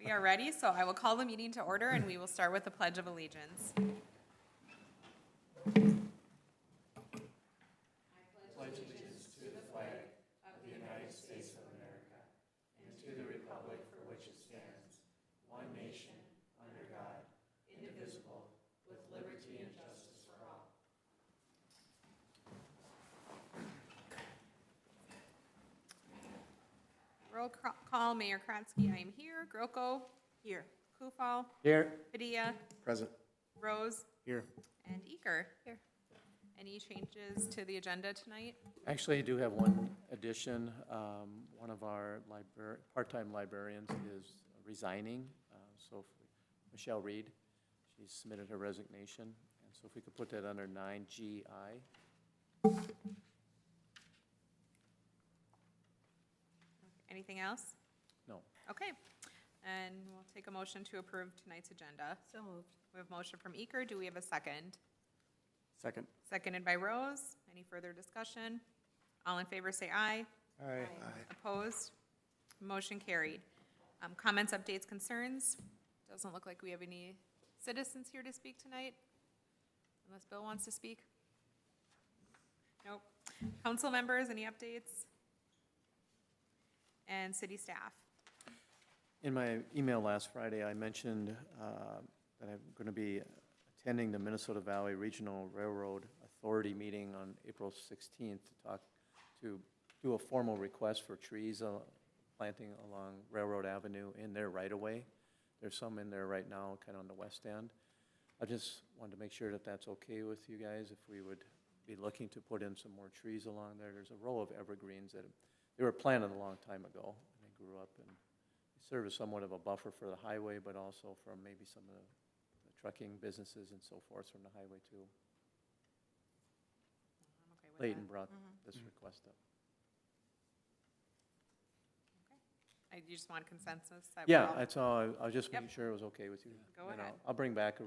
We are ready, so I will call the meeting to order and we will start with the Pledge of Allegiance. Roll call, Mayor Kratzky, I am here. Groko? Here. Kufal? Here. Padilla? Present. Rose? Here. And Eker? Here. Any changes to the agenda tonight? Actually, I do have one addition. One of our part-time librarians is resigning, so Michelle Reed, she submitted her resignation, and so if we could put that under 9GI. Anything else? No. Okay, and we'll take a motion to approve tonight's agenda. So moved. We have a motion from Eker. Do we have a second? Second. Seconded by Rose. Any further discussion? All in favor say aye. Aye. Opposed? Motion carried. Comments, updates, concerns? Doesn't look like we have any citizens here to speak tonight, unless Bill wants to speak. Nope. Council members, any updates? And city staff? In my email last Friday, I mentioned that I'm going to be attending the Minnesota Valley Regional Railroad Authority meeting on April 16th to do a formal request for trees planting along Railroad Avenue in their right-of-way. There's some in there right now, kind of on the west end. I just wanted to make sure that that's okay with you guys, if we would be looking to put in some more trees along there. There's a row of evergreens that they were planted a long time ago, and they grew up and serve as somewhat of a buffer for the highway, but also from maybe some of the trucking businesses and so forth from the highway too. I'm okay with Leighton that. brought this request up. You just want consensus? that Yeah, we're all- that's all. I was just Yep. making sure it was okay with you. Go And ahead. I'll bring back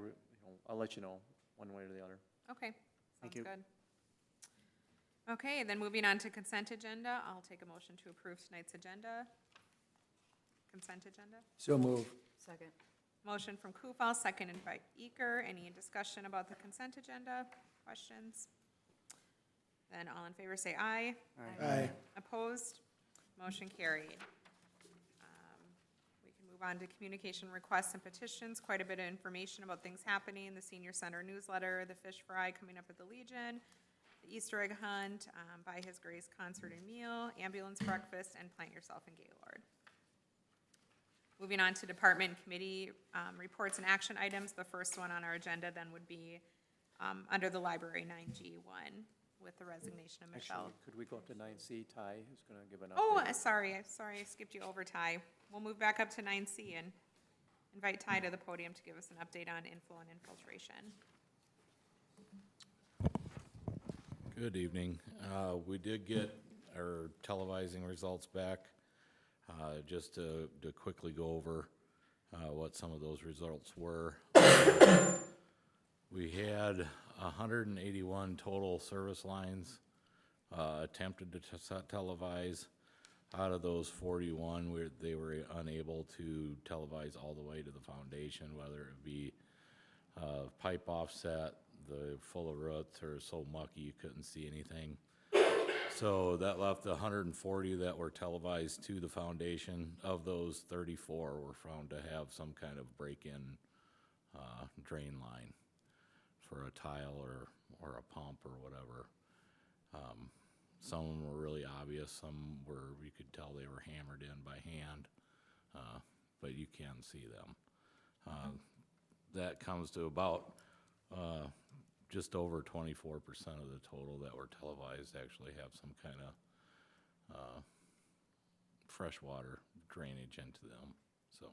I'll let you know one way or the other. Okay, Thank sounds you. good. Okay, then moving on to consent agenda, I'll take a motion to approve tonight's agenda. Consent agenda. So move. Second. Motion from Kufal, seconded by Eker. Any discussion about the consent agenda? Questions? Then all in favor say aye. Aye. Opposed? Motion carried. We can move on to communication requests and petitions. Quite a bit of information about things happening. The senior center newsletter, the fish fry coming up at the Legion, the Easter egg hunt, By His Grace concert and meal, ambulance breakfast, and Plant Yourself in Gaylord. Moving on to department and committee reports and action items. The first one on our agenda then would be under the library 9G1 with the resignation of Michelle. Actually, could we go up to 9C? Ty is going to give an update. Oh, sorry, I skipped you over, Ty. We'll move back up to 9C and invite Ty to the podium to give us an update on inflow and infiltration. Good evening. We did get our televising results back. Just to quickly go over what some of those results were. We had 181 total service lines attempted to televise. Out of those 41, they were unable to televise all the way to the foundation, whether it be pipe offset, the full of roots, or so mucky you couldn't see anything. So that left 140 that were televised to the foundation. Of those, 34 were found to have some kind of break-in drain line for a tile or a pump or whatever. Some of them were really obvious. Some were, you could tell they were hammered in by hand, but you can see them. That comes to about just over 24% of the total that were televised actually have some kind of freshwater drainage into them. So,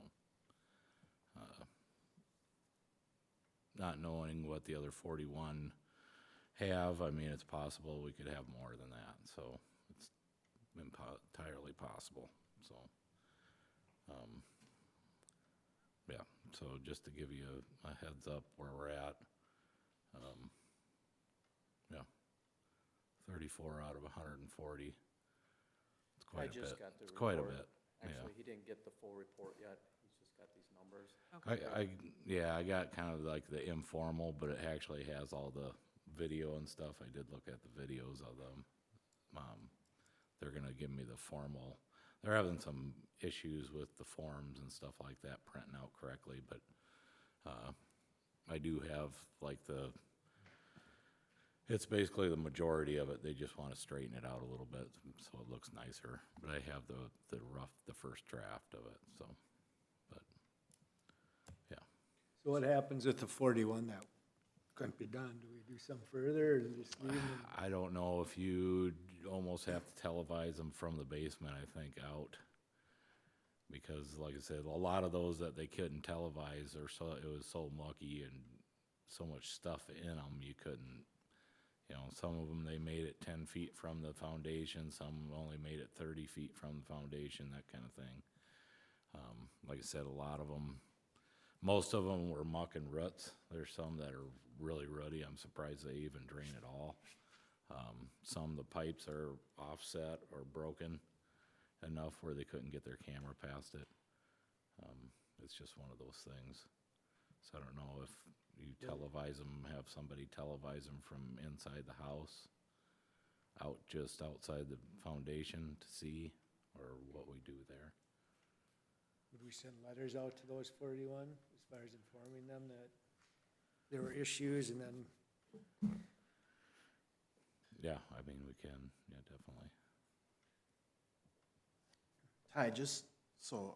not knowing what the other 41 have, I mean, it's possible we could have more than that. So, it's entirely possible. So, yeah. So, just to give you a heads up where we're at. Yeah, 34 out of 140. It's quite a bit. Got the It's quite a report. bit. Actually, Yeah. he didn't get the full report yet. He's just got at these numbers. Yeah, I got kind of like the informal, but it actually has all the video and stuff. I did look at the videos of them. They're gonna give me the formal. They're having some issues with the forms and stuff like that printing out correctly, but, I do have like it's basically the majority of it. They just wanna straighten it out a little bit so it looks nicer. But I have the first draft of it, so, but, yeah. So what happens with the 41 that couldn't be done? Do we do something further or just leave them? I don't know if you'd almost have to televise them from the basement, I think, out. Because like I said, a lot of those that they couldn't televise it was so mucky and so much stuff in them, you couldn't, some of them, they made it 10 feet from the foundation, some only made it 30 feet from the foundation, that kind of thing. Like I said, a lot of them, most of them were muck and roots. There's some that are really rooty. I'm surprised they even drain at all. Some of the pipes are offset or broken enough where they couldn't get their camera past it. It's just one of those things. So I don't know if you televise them, have somebody televise them from inside the house, just outside the foundation to see, or what we do there. Would we send letters out to those 41 as far as informing them that there were issues and then? Yeah, I mean, we can, yeah, definitely. Ty, just so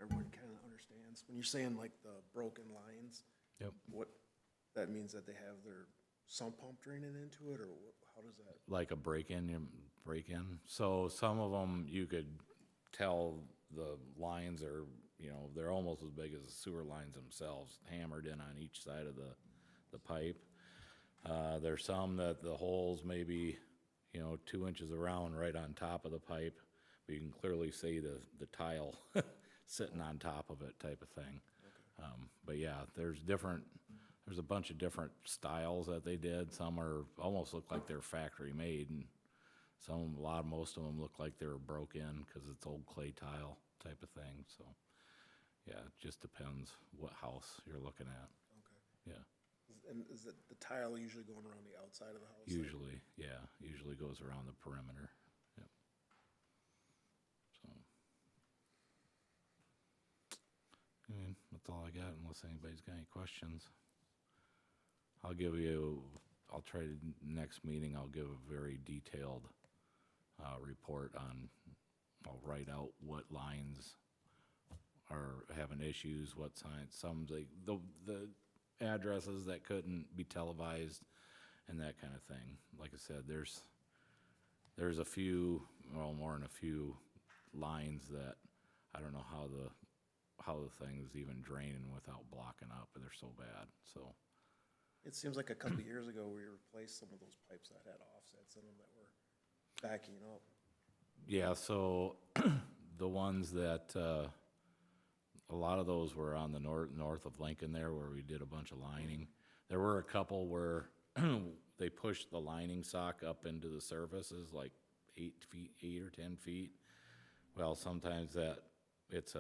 everyone kind of understands, when you're saying like the broken lines, Yep. what, that means that they have their sump pump draining into it, or how does that? Like a break-in. So some of them, you could tell the lines are, they're almost as big as the sewer lines themselves, hammered in on each side of the pipe. There's some that the holes maybe, 2 inches around right on top of the pipe, but you can clearly see the tile sitting on top of it type of thing. But yeah, there's a bunch of different styles that they did. Some almost look like they're factory made, and most of them look like they were broke in because it's old clay tile type of thing. So yeah, it just depends what house you're looking at. Okay. Yeah, And is it the tile usually going around the outside of the house? like- usually goes around the perimeter. Yep. So, I mean, that's all I got unless anybody's got any questions. I'll try to, next meeting, I'll give a very detailed report on, I'll write out what lines are having issues, what signs, the addresses that couldn't be televised and that kind of thing. Like I said, there's a few, more than a few lines that I don't know how the thing's even draining without blocking up, but they're so bad, so. It seems like a couple of years ago, we replaced some of those pipes that had offsets in them that were backing up. Yeah, so the ones that, a lot of those were on the north of Lincoln there where we did a bunch of lining. There were a couple where they pushed the lining sock up into the surfaces like 8 or 10 feet. Well, sometimes it's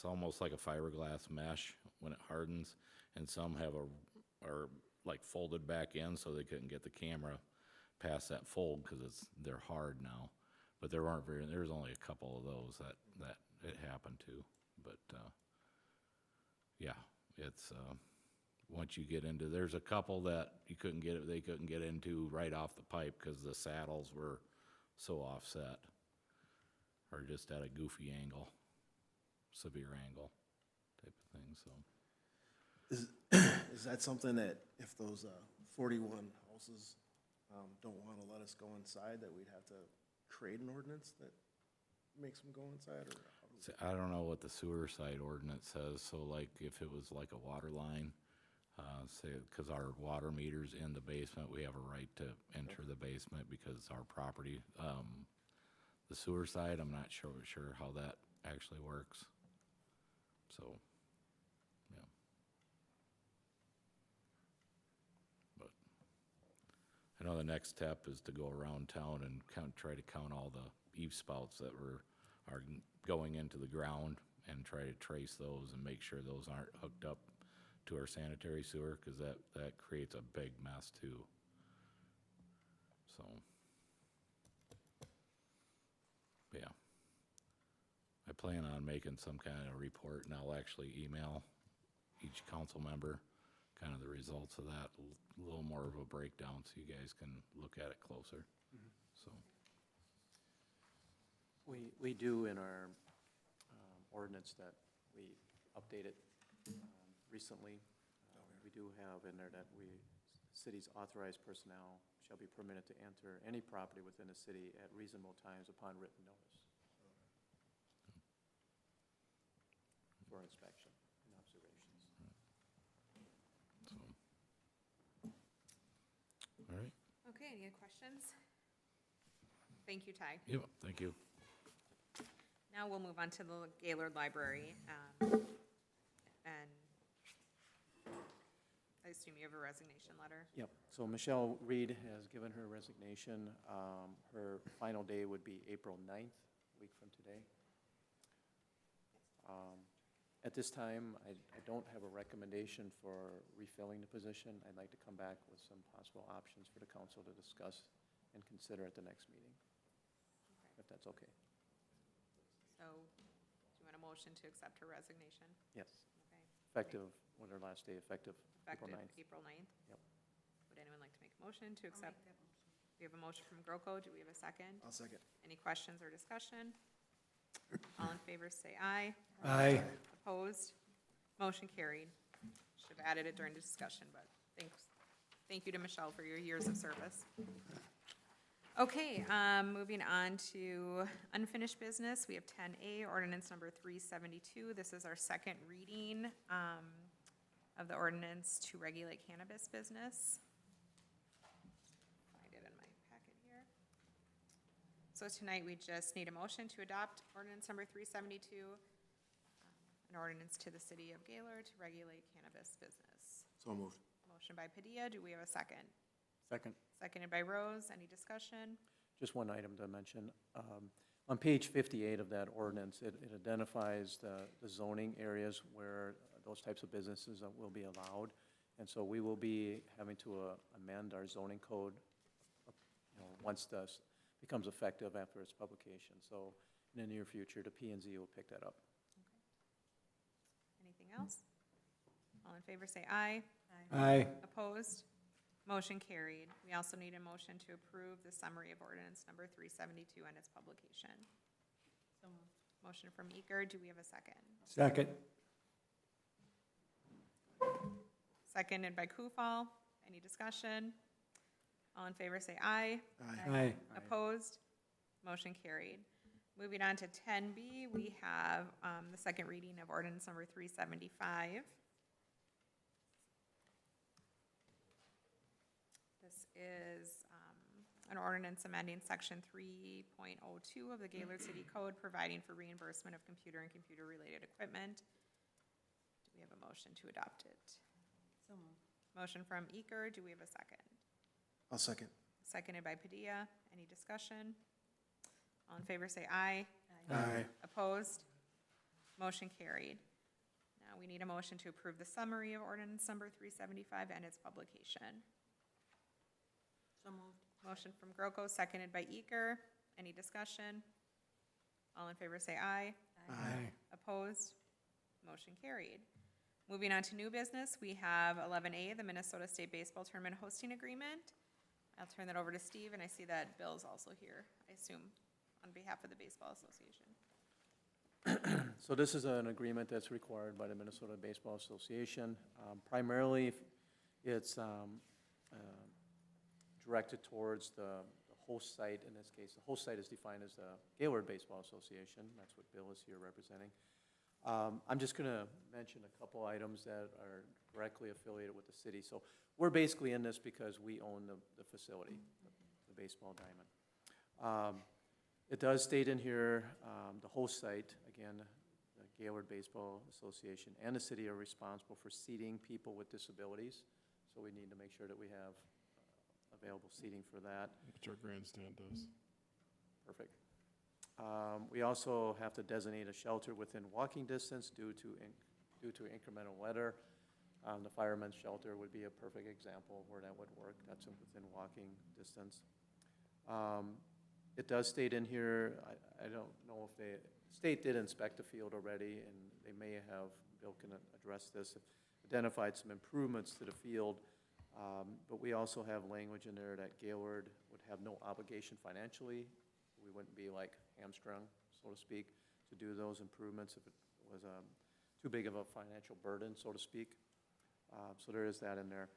almost like a fiberglass mesh when it hardens, and some are like folded back in so they couldn't get the camera past that fold because they're hard now. But there's only a couple of those that it happened to. But yeah, it's once you get into, there's a couple that they couldn't get into right off the pipe because the saddles were so offset or just at a goofy angle, severe angle type of thing. So Is that something that if those 41 houses don't want to let us go inside, that we'd have to create an ordinance that makes them go inside, or how does So I don't know what the sewer side ordinance says, so like if it was like a water line, say, because our water meter's in the basement, we have a right to enter the basement because it's our property. The sewer side, I'm not sure how that actually works. So, yeah. But I know the next step is to go around town and try to count all the eave spouts that are going into the ground and try to trace those and make sure those aren't hooked up to our sanitary sewer, cause that creates a big mess too. So. Yeah. I plan on making some kind of report, and I'll actually email each council member kind of the results of that, a little more of a breakdown, so you guys can look at it closer, so. We do in our ordinance that we updated recently. We do have in there that city's authorized personnel shall be permitted to enter any property within the city at reasonable times upon written notice for inspection and observations. So. All right, Okay, any other questions? Thank you, Ty. yep, thank you. Now we'll move on to the Gaylord Library. And I assume you have a resignation letter. Yep, so Michelle Reed has given her resignation. Her final day would be April 9th, a week from today. At this time, I don't have a recommendation for refilling the position. I'd like to come back with some possible options for the council to discuss and consider at the next meeting, if that's okay. So, do you want a motion to accept her resignation? Yes, Okay. effective, what her last day, effective April Effective 9th. April 9th? Yep. Would anyone like to make a motion to accept? We have a motion from GROCO. Do we have a second? I'll second. Any questions or discussion? All in favor, say aye. Aye. Opposed? Motion carried. Should have added it during the discussion, but thanks. Thank you to Michelle for your years of service. Okay, moving on to unfinished business. We have 10A, ordinance number 372. This is our second reading of the ordinance to regulate cannabis business. Find it in my packet here. So tonight, we just need a motion to adopt ordinance number 372, an ordinance to the city of Gaylord to regulate cannabis business. So moved. Motion by Padilla. Do we have a second? Second. Seconded by Rose. Any discussion? Just one item to mention. On page 58 of that ordinance, it identifies the zoning areas where those types of businesses will be allowed. And so we will be having to amend our zoning code, once this becomes effective after its publication. So in the near future, the P&Z will pick that up. Anything else? All in favor, say aye. Aye. Opposed? Motion carried. We also need a motion to approve the summary of ordinance number 372 and its publication. Motion from Eker. Do we have a second? Second. Seconded by Kufal. Any discussion? All in favor, say aye. Aye. Opposed? Motion carried. Moving on to 10B, we have the second reading of ordinance number 375. This is an ordinance amending section 3.02 of the Gaylord City Code, providing for reimbursement of computer and computer-related equipment. Do we have a motion to adopt it? So moved. Motion from Eker. Do we have a second? I'll second. Seconded by Padilla. Any discussion? All in favor, say aye. Aye. Opposed? Motion carried. Now we need a motion to approve the summary of ordinance number 375 and its publication. So moved. Motion from GROCO, seconded by Eker. Any discussion? All in favor, say aye. Aye. Opposed? Motion carried. Moving on to new business, we have 11A, the Minnesota State Baseball Tournament Hosting Agreement. I'll turn that over to Steve, and I see that Bill's also here, I assume, on behalf of the Baseball Association. So this is an agreement that's required by the Minnesota Baseball Association. Primarily, it's directed towards the host site. In this case, the host site is defined as the Gaylord Baseball Association. That's what Bill is here representing. I'm just going to mention a couple items that are directly affiliated with the city. So we're basically in this because we own the facility, the baseball diamond. It does state in here, the host site, again, the Gaylord Baseball Association and the city are responsible for seating people with disabilities. So we need to make sure that we have available seating for that. Which our grandstand does. Perfect. We also have to designate a shelter within walking distance due to incremental weather. The fireman's shelter would be a perfect example where that would work. That's within walking distance. It does state in here, I don't know if state did inspect the field already, and they may have, Bill can address this, identified some improvements to the field. But we also have language in there that Gaylord would have no obligation financially. We wouldn't be like hamstrung, so to speak, to do those improvements if it was too big of a financial burden, so to speak. So there is that in there.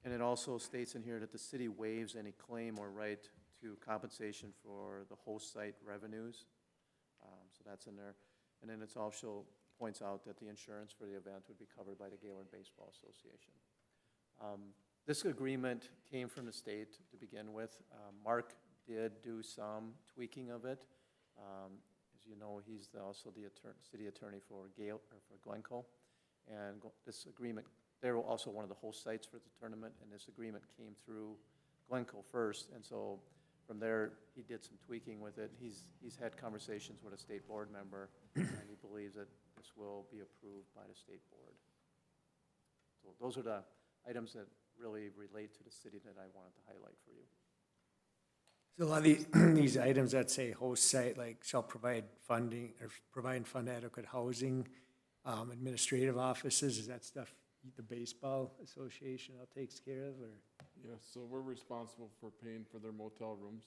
And it also states in here that the city waives any claim or right to compensation for the host site revenues. So that's in there. And then it's also points out that the insurance for the event would be covered by the Gaylord Baseball Association. This agreement came from the state to begin with. Mark did do some tweaking of it. As you know, he's also the city attorney for Glencoe. And this agreement, they were also one of the host sites for the tournament, and this agreement came through Glencoe first. And so from there, he did some tweaking with it. He's had conversations with a state board member, and he believes that this will be approved by the state board. So those are the items that really relate to the city that I wanted to highlight for you. So a lot of these items that say host site, like shall provide funding or provide and fund adequate housing, administrative offices, is that stuff the baseball association all takes care of, or? Yeah, so we're responsible for paying for their motel rooms.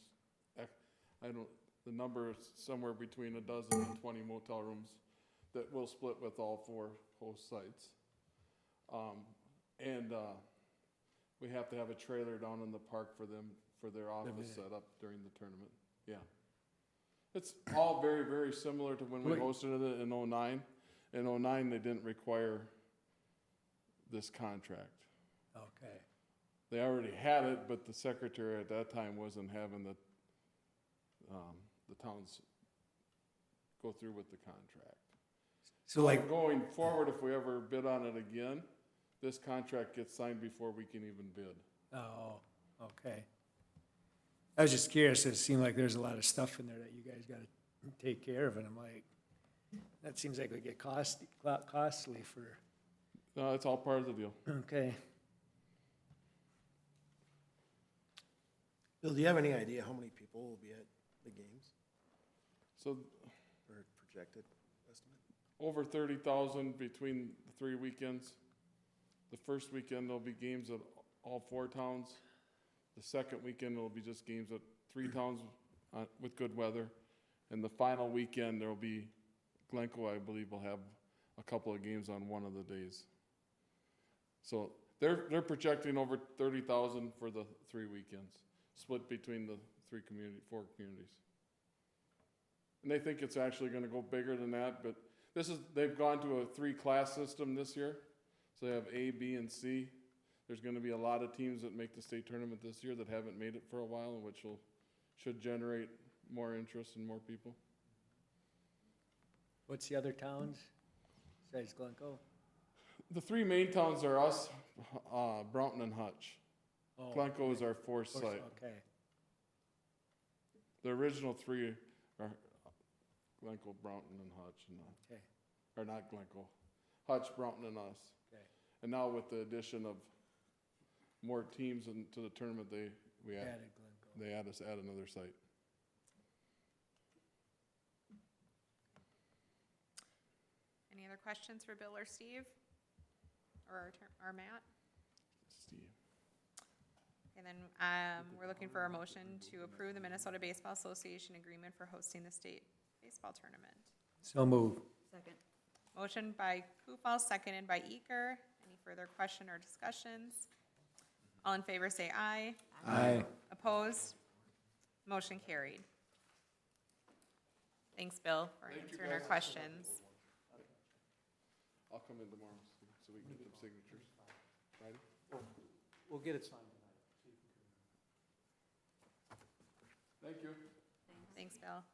The number is somewhere between 12 and 20 motel rooms that we'll split with all 4 host sites. We have to have a trailer down in the park for them, for their office set up during the tournament. Yeah. It's all very, very similar to when we hosted it in '09. In '09, they didn't require this contract. Okay. They already had it, but the secretary at that time wasn't having the towns go through with the contract. So like, Going forward, if we ever bid on it again, this contract gets signed before we can even bid. oh, okay. I was just curious, it seemed like there's a lot of stuff in there that you guys gotta take care of, and I'm like, that seems like it would get costly for, No, it's all part of the deal. okay. Bill, do you have any idea how many people will be at the games, So or projected estimate? over 30,000 between the 3 weekends. The first weekend, there'll be games at all 4 towns. The second weekend, there'll be just games at 3 towns with good weather. And the final weekend, there'll be, Glencoe, I believe, will have a couple of games on one of the days. So they're projecting over 30,000 for the 3 weekends, split between the 4 communities. And they think it's actually gonna go bigger than that, but they've gone to a 3-class system this year. So they have A, B, and C. There's gonna be a lot of teams that make the state tournament this year that haven't made it for a while, which should generate more interest and more people. What's the other towns besides Glencoe? The 3 main towns are us, Broughton, and Hutch. Oh, Glencoe is our 4th site. okay, The original 3 are Glencoe, Broughton, and Hutch, okay, or not Glencoe, Hutch, Broughton, and us. okay. And now with the addition of more teams into the tournament, they Added Glencoe. add another site. Any other questions for Bill or Steve? Or Matt? Steve. And then we're looking for a motion to approve the Minnesota Baseball Association agreement for hosting the state baseball tournament. So move. Second. Motion by Kufal, seconded by Eker. Any further question or discussions? All in favor say aye. Aye. Opposed? Motion carried. Thanks, Bill, for answering our questions. I'll come in tomorrow so we can get them signatures. Friday? We'll get it signed tonight. Thank you. Thanks, Bill.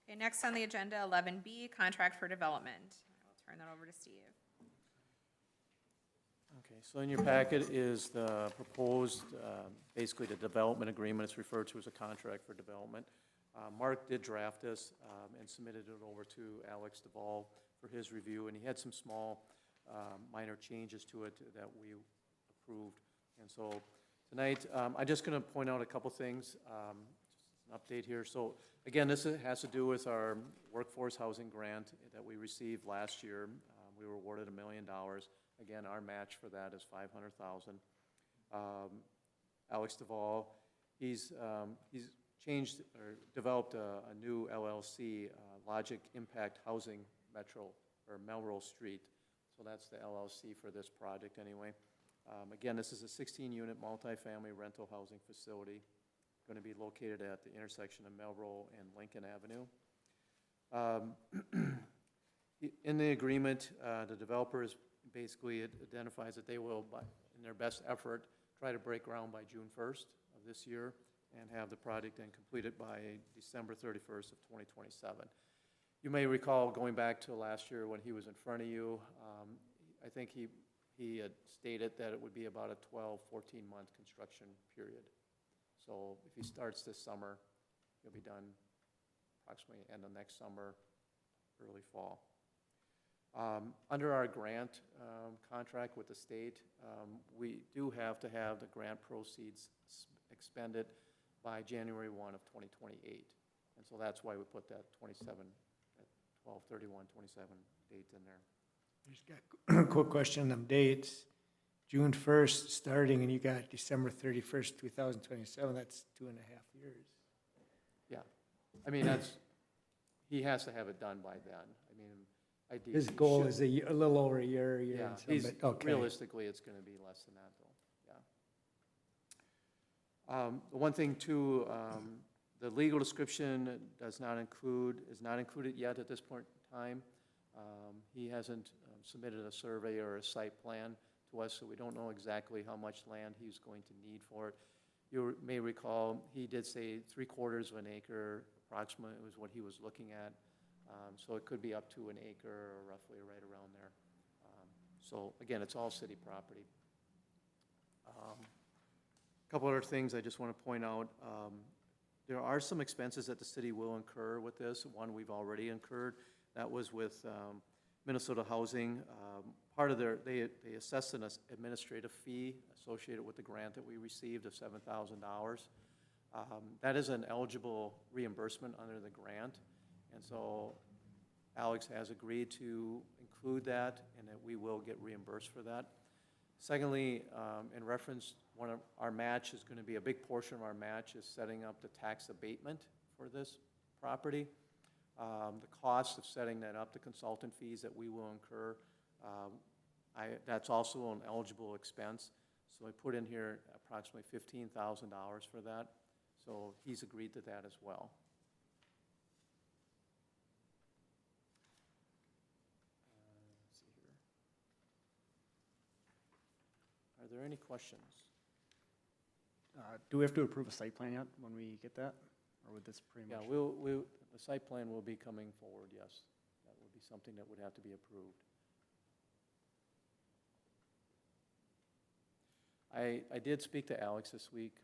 Okay, next on the agenda, 11B, contract for development. I will turn that over to Steve. Okay, so in your packet is the proposed, basically the development agreement. It's referred to as a contract for development. Mark did draft this and submitted it over to Alex Duvall for his review, and he had some small, minor changes to it that we approved. And so tonight, I'm just going to point out a couple things, just an update here. So again, this has to do with our workforce housing grant that we received last year. We were awarded $1 million. Again, our match for that is $500,000. Alex Duvall, he's changed or developed a new LLC, Logic Impact Housing Metro, or Melrose Street. So that's the LLC for this project anyway. Again, this is a 16-unit multifamily rental housing facility going to be located at the intersection of Melrose and Lincoln Avenue. In the agreement, the developers basically identifies that they will, in their best effort, try to break ground by June 1st of this year and have the project then completed by December 31st of 2027. You may recall going back to last year when he was in front of you, I think he had stated that it would be about a 12, 14-month construction period. So if he starts this summer, he'll be done approximately end of next summer, early fall. Under our grant contract with the state, we do have to have the grant proceeds expended by January 1 of 2028. And so that's why we put that 12/31/27 date in there. Just got a quick question on them dates. June 1st starting, and you got December 31st, 2027, that's 2.5 years. Yeah, I mean, he has to have it done by then. I mean, ideally. His he goal should. is a little over a year Yeah, and some, but, okay. realistically, it's gonna be less than that, though, yeah. The one thing too, the legal description is not included yet at this point in time. He hasn't submitted a survey or a site plan to us, so we don't know exactly how much land he's going to need for it. You may recall, he did say 3/4 of an acre approximately was what he was looking at. So it could be up to an acre or roughly right around there. So again, it's all city property. A couple other things I just want to point out. There are some expenses that the city will incur with this. One we've already incurred. That was with Minnesota Housing. Part of they assessed an administrative fee associated with the grant that we received of $7,000. That is an eligible reimbursement under the grant. And so Alex has agreed to include that and that we will get reimbursed for that. Secondly, in reference, one of our match is going to be a big portion of our match is setting up the tax abatement for this property. The cost of setting that up, the consultant fees that we will incur, that's also an eligible expense. So I put in here approximately $15,000 for that. So he's agreed to that as well. Let's see here. Are there any questions? Do we have to approve a site plan yet when we get that? Or would this pretty much? Yeah, the site plan will be coming forward, yes. That would be something that would have to be approved. I did speak to Alex this week.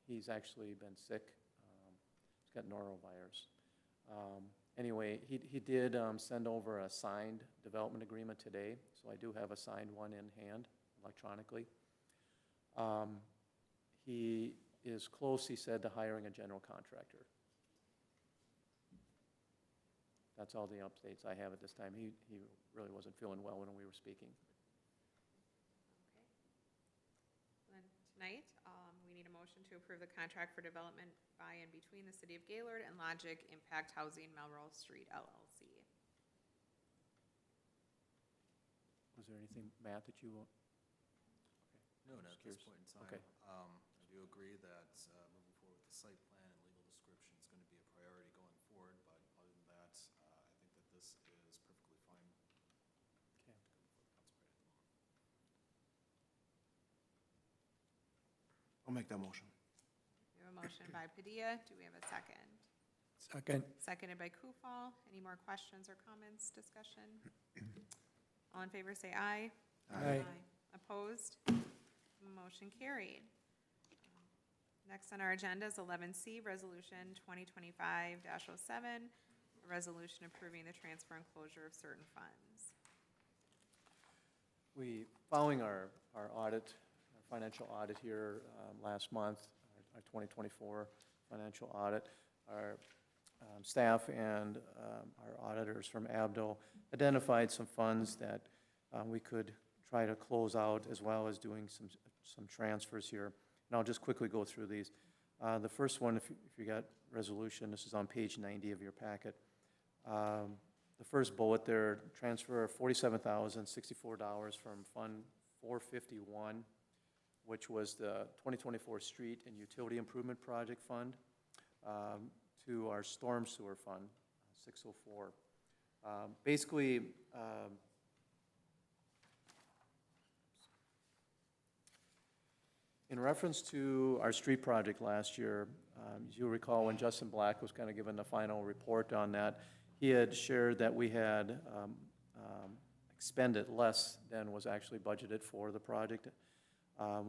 He's actually been sick. He's got norovirus. Anyway, he did send over a signed development agreement today, so I do have a signed one in hand electronically. He is close, he said, to hiring a general contractor. That's all the updates I have at this time. He really wasn't feeling well when we were speaking. Okay. Then tonight, we need a motion to approve the contract for development by and between the City of Gaylord and Logic Impact Housing Melrose Street LLC. Was there anything, Matt, that you want? No, not at this Curious. point in time. Okay. I do agree that moving forward with the site plan and legal description is going to be a priority going forward, but other than that, I think that this is perfectly fine. Okay. To go before the council right at the moment. I'll make that motion. We have a motion by Padilla. Do we have a second? Second. Seconded by Kufal. Any more questions or comments, discussion? All in favor, say aye. Aye. Opposed? Motion carried. Next on our agenda is 11C, Resolution 2025-07, a resolution approving the transfer and closure of certain funds. Following our audit, our financial audit here last month, our 2024 financial audit, our staff and our auditors from Abdo identified some funds that we could try to close out, as well as doing some transfers here. And I'll just quickly go through these. The first one, if you got resolution, this is on page 90 of your packet. The first bullet there, transfer of $47,064 from Fund 451, which was the 2024 Street and Utility Improvement Project Fund, to our Storm Sewer Fund, 604. Basically, in reference to our street project last year, as you'll recall, when Justin Black was kind of given the final report on that, he had shared that we had expended less than was actually budgeted for the project.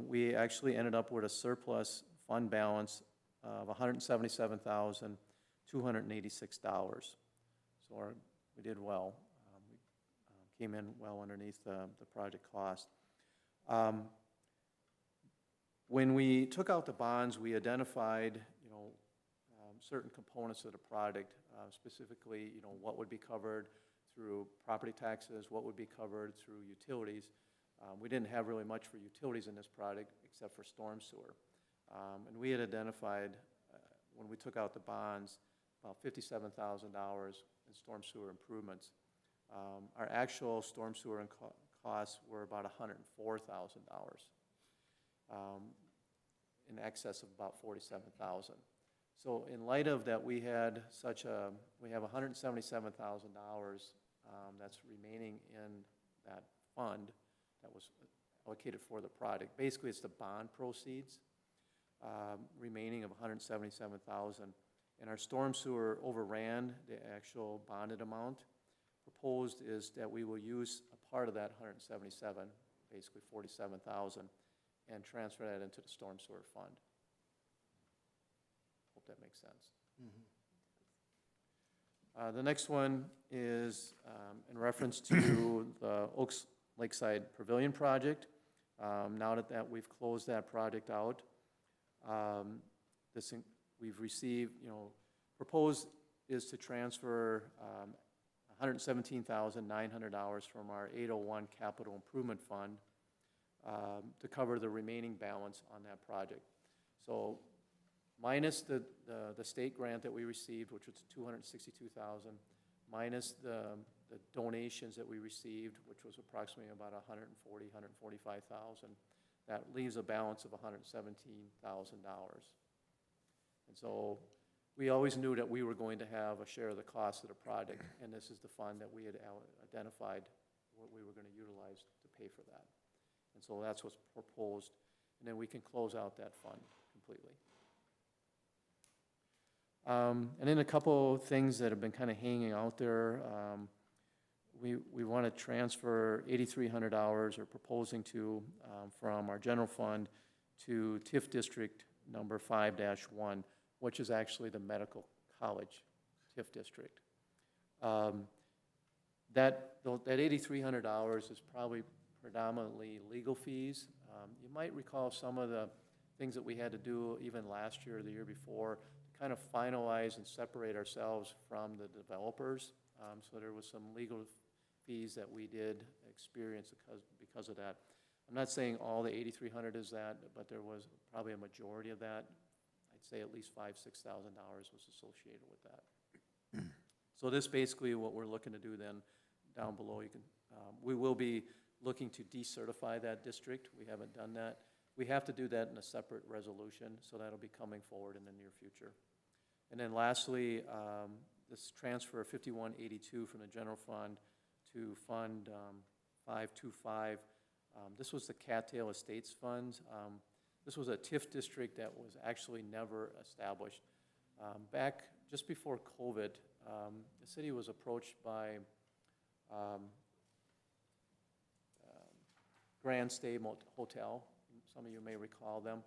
We actually ended up with a surplus fund balance of $177,286. So we did well. We came in well underneath the project cost. When we took out the bonds, we identified, certain components of the project, specifically, what would be covered through property taxes, what would be covered through utilities. We didn't have really much for utilities in this project except for storm sewer. And we had identified, when we took out the bonds, about $57,000 in storm sewer improvements. Our actual storm sewer costs were about $104,000. In excess of about $47,000. So in light of that, we have $177,000 that's remaining in that fund that was allocated for the project. Basically, it's the bond proceeds remaining of $177,000. And our storm sewer overran the actual bonded amount. Proposed is that we will use a part of that $177,000, basically $47,000, and transfer that into the storm sewer fund. Hope that makes sense. The next one is in reference to the Oaks Lakeside Pavilion project. Now that we've closed that project out, we've received, proposed is to transfer $117,900 from our 801 Capital Improvement Fund to cover the remaining balance on that project. So minus the state grant that we received, which was $262,000, minus the donations that we received, which was approximately about $145,000, that leaves a balance of $117,000. And so we always knew that we were going to have a share of the cost of the project, and this is the fund that we had identified what we were going to utilize to pay for that. And so that's what's proposed, and then we can close out that fund completely. And then a couple things that have been kind of hanging out there. We want to transfer $8,300, or proposing to, from our general fund to TIF District number 5-1, which is actually the medical college TIF district. That $8,300 is probably predominantly legal fees. You might recall some of the things that we had to do even last year or the year before to kind of finalize and separate ourselves from the developers. So there was some legal fees that we did experience because of that. I'm not saying all the $8,300 is that, but there was probably a majority of that. I'd say at least $5,000–6,000 was associated with that. So this basically what we're looking to do then down below. We will be looking to decertify that district. We haven't done that. We have to do that in a separate resolution, so that'll be coming forward in the near future. And then lastly, this transfer of $5182 from the general fund to Fund 525. This was the Cattail Estates Funds. This was a TIF district that was actually never established. Back just before COVID, the city was approached by Grand Stay Hotel. Some of you may recall them.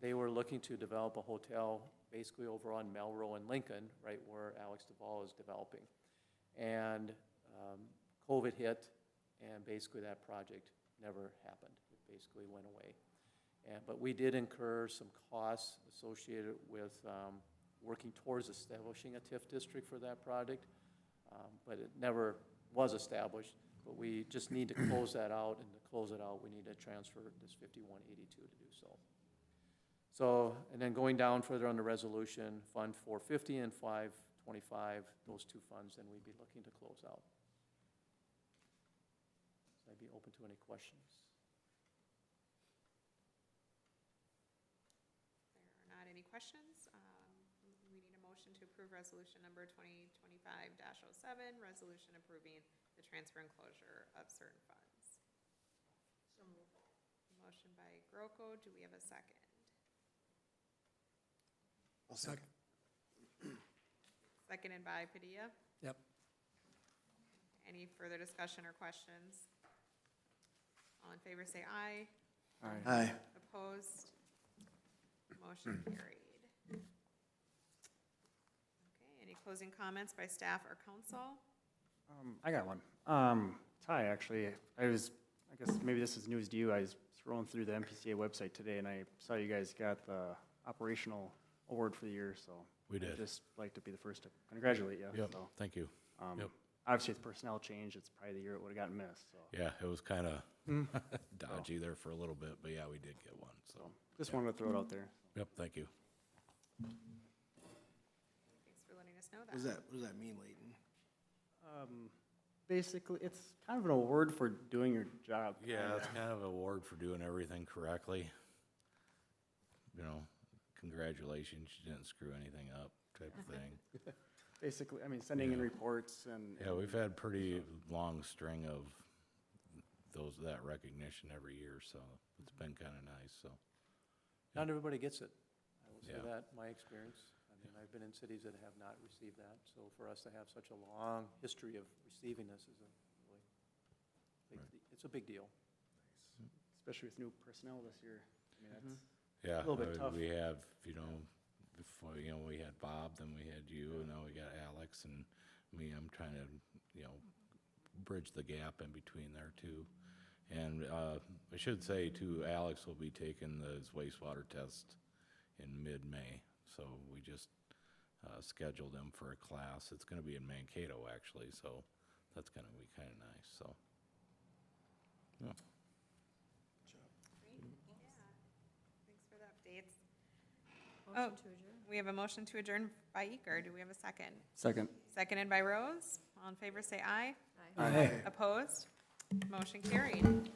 They were looking to develop a hotel basically over on Melrose and Lincoln, right where Alex Duvall is developing. And COVID hit, and basically that project never happened. It basically went away. But we did incur some costs associated with working towards establishing a TIF district for that project, but it never was established. But we just need to close that out, and to close it out, we need to transfer this 5182 to do so. So, and then going down further on the resolution, Fund 450 and 525, those two funds, then we'd be looking to close out. So I'd be open to any questions. There are not any questions. We need a motion to approve resolution number 2025-07, resolution approving the transfer and closure of certain funds. So moved. Motion by Groko. Do we have a second? I'll second. Seconded by Padilla. Yep. Any further discussion or questions? All in favor say aye. Aye. Opposed? Motion carried. Okay, any closing comments by staff or council? I got one. Ty, actually, I guess maybe this is news to you. I was scrolling through the MPCA website today, and I saw you guys got the operational award for the year, so. We did. I'd just like to be the first to congratulate you. Yep, So, thank you. Yep. Obviously, it's personnel change. It's probably the year it would've gotten missed, so. Yeah, it was kind of dodgy there for a little bit, but yeah, we did get one, so. So, just wanted to throw it out there. Yep, thank you. Thanks for letting us know that. What does that mean, Leighton? Basically, it's kind of an award for doing your job. Yeah, it's kind of an award for doing everything correctly. You know, congratulations, you didn't screw anything up type of thing. Basically, I mean, sending in Yeah. reports and. Yeah, we've had pretty long string of that recognition every year, so it's been kind of nice, so. Not everybody gets it. I will say Yeah. that, my experience. I mean, I've been in cities that have not received that, so for us to have such a long history of receiving this is a really it's a big deal. Especially with new personnel this year. I mean, that's. Yeah, little bit tough. we have, before, we had Bob, then we had you, and now we got Alex, and me, I'm trying to, bridge the gap in between there too. And, I should say too, Alex will be taking his wastewater test in mid-May, so we just, scheduled him for a class. It's gonna be in Mankato, actually, so that's gonna be kinda nice, so. Yeah. Great, yeah. Thanks for the updates. Motion to adjourn? We have a motion to adjourn by Eker. Do we have a second? Second. Seconded by Rose. All in favor say aye. Aye. Opposed? Motion carried.